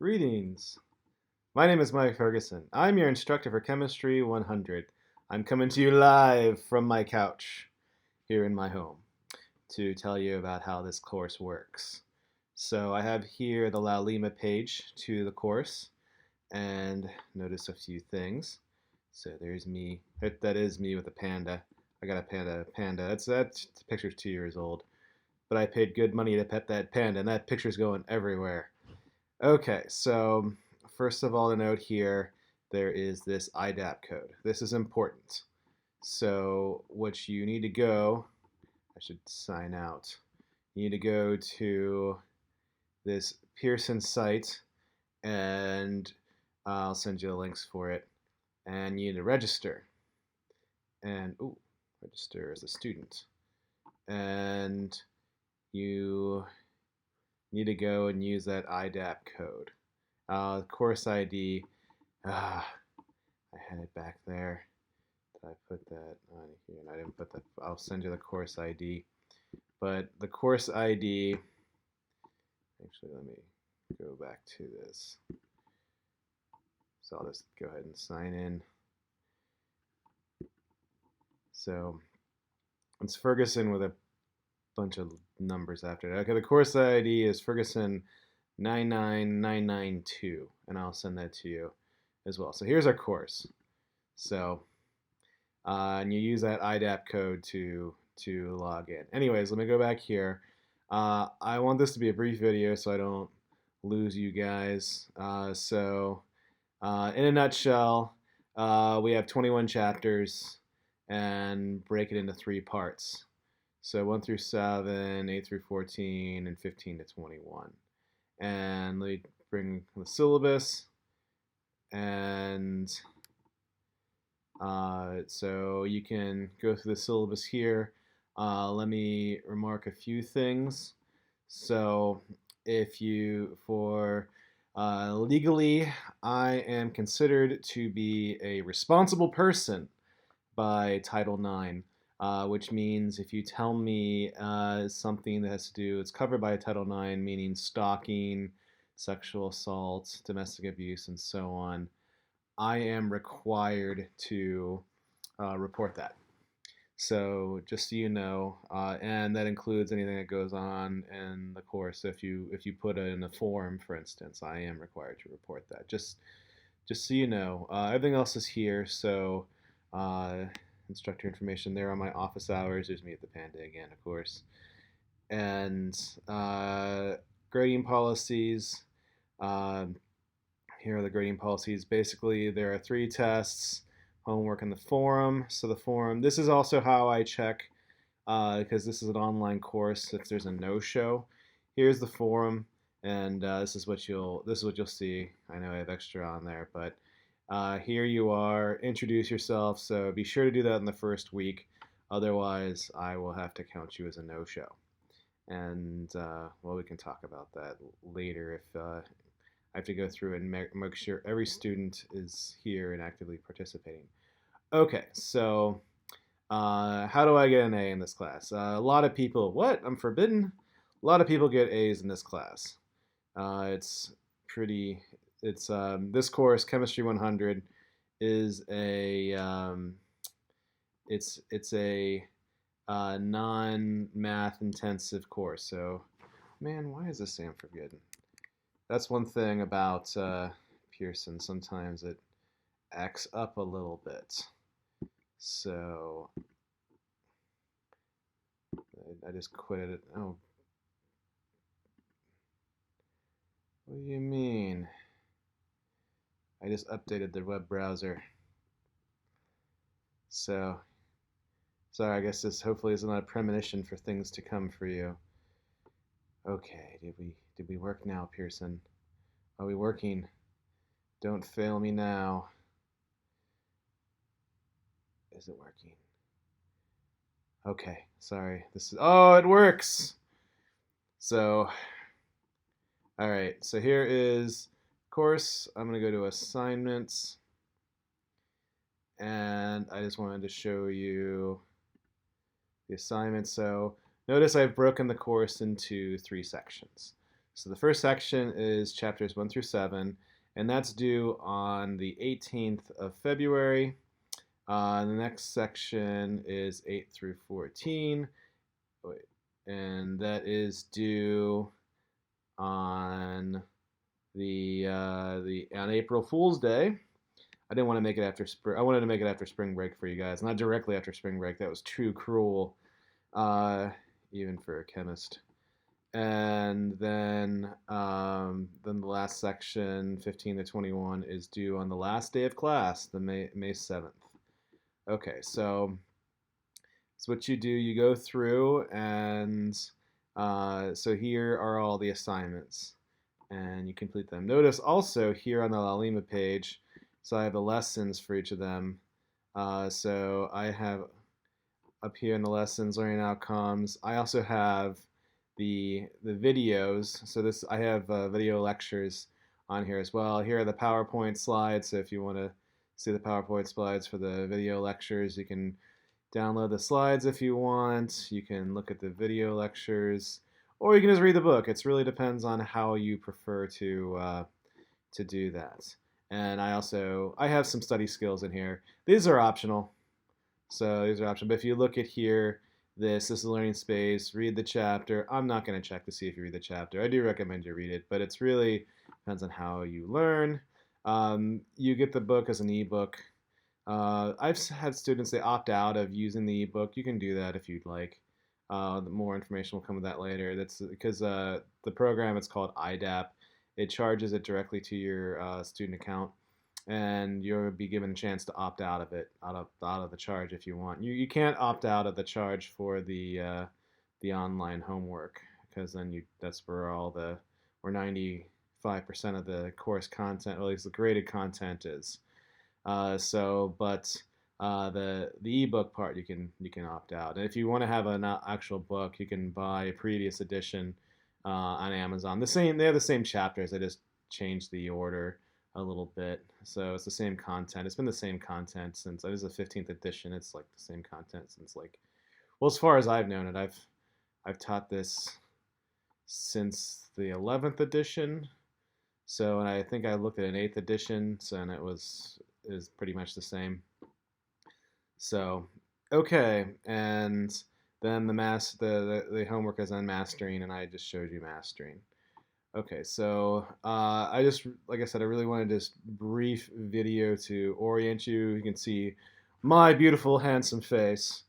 Greetings. My name is Mike Ferguson. I'm your instructor for Chemistry 100. I'm coming to you live from my couch here in my home to tell you about how this course works. So I have here the La Lima page to the course, and notice a few things. So there's me. That is me with a panda. I got a panda. That picture's 2 years old, but I paid good money to pet that panda, and that picture's going everywhere. Okay, so first of all to note here, there is this IDAP code. This is important. So what you need to go, I should sign out. You need to go to this Pearson site, and I'll send you the links for it. And you need to register. And register as a student. And you need to go and use that IDAP code. Course ID, I had it back there. Did I put that on here? And I didn't put that. I'll send you the course ID. But the course ID, actually, let me go back to this. So I'll just go ahead and sign in. So it's Ferguson with a bunch of numbers after it. Okay, the course ID is Ferguson 99992, and I'll send that to you as well. So here's our course. So and you use that IDAP code to log in. Anyways, let me go back here. I want this to be a brief video so I don't lose you guys. In a nutshell, we have 21 chapters and break it into 3 parts. So 1 through 7, 8 through 14, and 15 to 21. And let me bring the syllabus. And so you can go through the syllabus here. Let me remark a few things. So legally, I am considered to be a responsible person by Title IX, which means if you tell me something that has to do, it's covered by Title IX, meaning stalking, sexual assault, domestic abuse, and so on, I am required to report that. So just so you know, and that includes anything that goes on in the course. If you put it in a form, for instance, I am required to report that. Just so you know, everything else is here. So instructor information there on my office hours. There's me at the Panda again, of course, and grading policies. Here are the grading policies. Basically, there are 3 tests, homework, and the forum. So the forum, this is also how I check, because this is an online course, if there's a no-show. Here's the forum, and this is what you'll see. I know I have extra on there, but here you are. Introduce yourself. So be sure to do that in the first week. Otherwise, I will have to count you as a no-show. And well, we can talk about that later if I have to go through and make sure every student is here and actively participating. Okay, so how do I get an A in this class? A lot of people, what? I'm forbidden? A lot of people get A's in this class. It's this course, Chemistry 100, is a it's a non-math intensive course. So, man, why is this saying forbidden? That's one thing about Pearson. Sometimes it acts up a little bit. So I just quit it. Oh, what do you mean? I just updated the web browser. So sorry. I guess this hopefully is not a premonition for things to come for you. Okay, did we work now, Pearson? Are we working? Don't fail me now. Is it working? Okay, sorry. Oh, it works. So all right, so here is course. I'm going to go to assignments, and I just wanted to show you the assignment. So notice I've broken the course into 3 sections. So the first section is chapters 1 through 7, and that's due on the 18th of February. The next section is 8 through 14, and that is due on on April Fool's Day. I didn't want to make it after spring. I wanted to make it after spring break for you guys, not directly after spring break. That was too cruel, even for a chemist. And then the last section, 15 to 21, is due on the last day of class, the May 7th. Okay, so what you do, you go through, and so here are all the assignments, and you complete them. Notice also here on the La Lima page, so I have the lessons for each of them. So I have up here in the lessons, learning outcomes. I also have the videos. So I have video lectures on here as well. Here are the PowerPoint slides. So if you want to see the PowerPoint slides for the video lectures, you can download the slides if you want. You can look at the video lectures, or you can just read the book. It really depends on how you prefer to do that. And I have some study skills in here. These are optional. So these are optional. But if you look at here, this is a learning space. Read the chapter. I'm not going to check to see if you read the chapter. I do recommend you read it, but it's really depends on how you learn. You get the book as an ebook. I've had students, they opt out of using the ebook. You can do that if you'd like. More information will come with that later. That's because the program, it's called IDAP. It charges it directly to your student account, and you'll be given a chance to opt out of it, out of the charge if you want. You can't opt out of the charge for the online homework, because then that's where where 95% of the course content, or at least the graded content, is. But the ebook part, you can opt out. And if you want to have an actual book, you can buy a previous edition on Amazon. They have the same chapters. I just changed the order a little bit, so it's the same content. It's been the same content since this is the 15th edition. It's like the same content since, like, well, as far as I've known it. I've taught this since the 11th edition. So, and I think I looked at an 8th edition, so, and is pretty much the same. So, okay, and then the homework is on mastering, and I just showed you mastering. Okay, so like I said, I really wanted this brief video to orient you. You can see my beautiful, handsome face,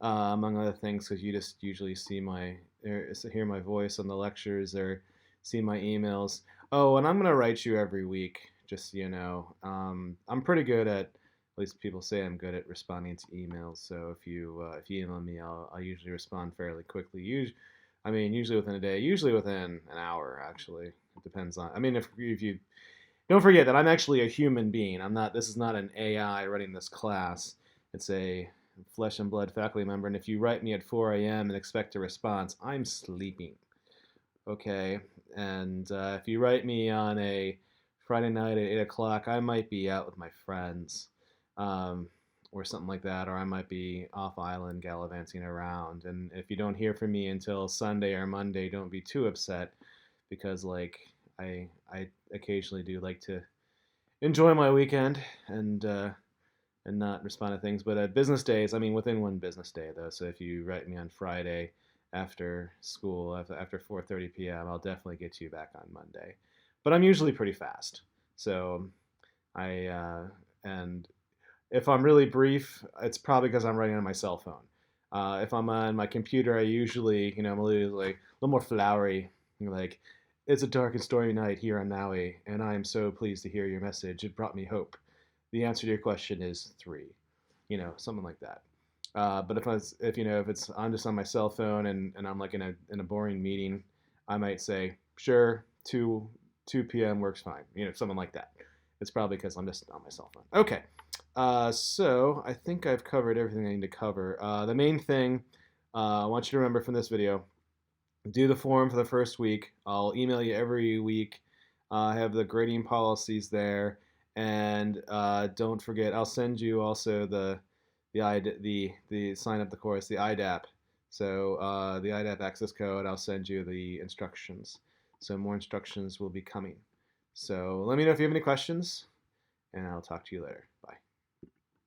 among other things, because you just usually hear my voice on the lectures or see my emails. Oh, and I'm gonna write you every week, just so you know. I'm pretty good at least people say I'm good at responding to emails. So if you email me, I'll usually respond fairly quickly. Usually within a day, usually within an hour, actually. It depends on, if you, don't forget that I'm actually a human being. This is not an AI running this class. It's a flesh and blood faculty member, and if you write me at 4 a.m. and expect a response, I'm sleeping. Okay, and if you write me on a Friday night at 8 o'clock, I might be out with my friends. Or something like that, or I might be off island gallivanting around. And if you don't hear from me until Sunday or Monday, don't be too upset, because like I occasionally do like to enjoy my weekend and not respond to things. But at business days, within one business day though. So if you write me on Friday after school, after 4:30 p.m., I'll definitely get to you back on Monday. But I'm usually pretty fast. So and if I'm really brief, it's probably because I'm writing on my cell phone. If I'm on my computer, I usually, I'm a little more flowery. Like, it's a dark and stormy night here on Maui, and I am so pleased to hear your message. It brought me hope. The answer to your question is 3. Something like that. But if I'm just on my cell phone and I'm like in a boring meeting, I might say, sure, 2 p.m. works fine. Something like that. It's probably because I'm just on my cell phone. Okay. So I think I've covered everything I need to cover. The main thing I want you to remember from this video: do the form for the first week. I'll email you every week. I have the grading policies there, and don't forget, I'll send you also the sign up the course, the IDAP. So the IDAP access code. I'll send you the instructions. So more instructions will be coming. So let me know if you have any questions, and I'll talk to you later. Bye.